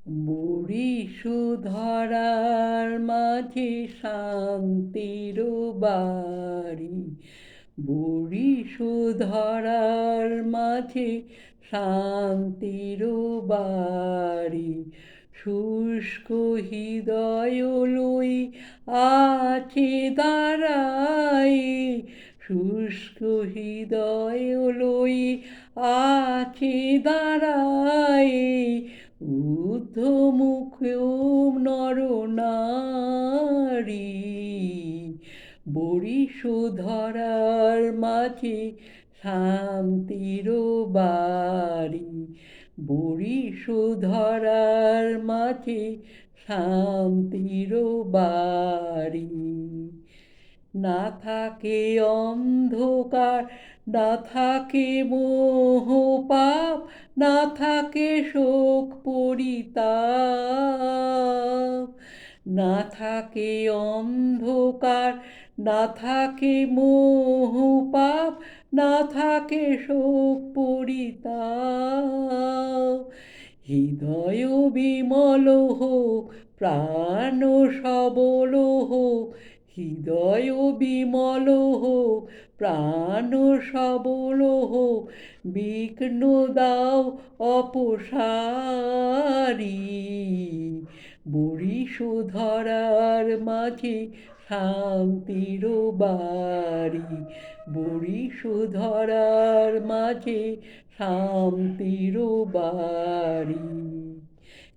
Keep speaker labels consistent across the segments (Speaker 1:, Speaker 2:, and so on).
Speaker 1: বরিশধরার মাঝে শান্তির বাড়ি, বরিশধরার মাঝে শান্তির বাড়ি। শুষ্ক হৃদয় লই আছে দাঁড়াই, শুষ্ক হৃদয় লই আছে দাঁড়াই। ঊর্ধ্বমুখ নরনারী, বরিশধরার মাঝে শান্তির বাড়ি, বরিশধরার মাঝে শান্তির বাড়ি। না থাকে অন্ধকার, না থাকে মোহ পাপ, না থাকে শোক পরিতাপ। না থাকে অন্ধকার, না থাকে মোহ পাপ, না থাকে শোক পরিতাপ। হৃদয় বিমল হোক, প্রাণ সবল হোক, হৃদয় বিমল হোক, প্রাণ সবল হোক, বিঘ্ন দাও অপসারি। বরিশধরার মাঝে শান্তির বাড়ি, বরিশধরার মাঝে শান্তির বাড়ি।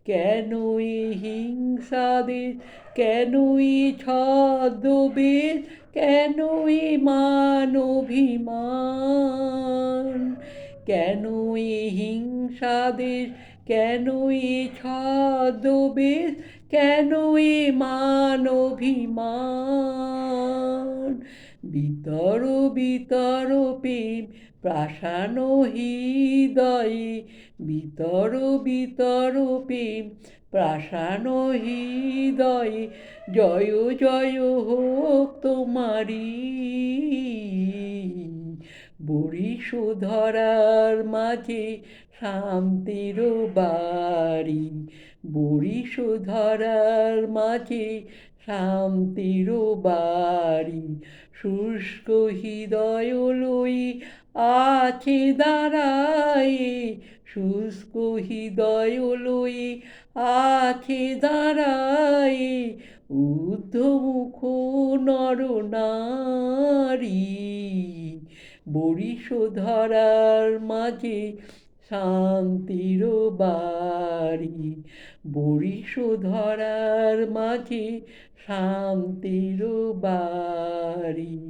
Speaker 1: কেন এই হিংসাদেশ, কেন এই ছদ্মবেশ, কেন এই মান অভিমান? কেন এই হিংসাদেশ, কেন এই ছদ্মবেশ, কেন এই মান অভিমান? বিতর বিতর প্রেম প্রাসান হৃদয়ে, বিতর বিতর প্রেম প্রাসান হৃদয়ে। জয় জয় হোক তোমারি। বরিশধরার মাঝে শান্তির বাড়ি, বরিশধরার মাঝে শান্তির বাড়ি। শুষ্ক হৃদয় লই আছে দাঁড়াই, শুষ্ক হৃদয় লই আছে দাঁড়াই। ঊর্ধ্বমুখ নরনারী, বরিশধরার মাঝে শান্তির বাড়ি, বরিশধরার মাঝে শান্তির বাড়ি।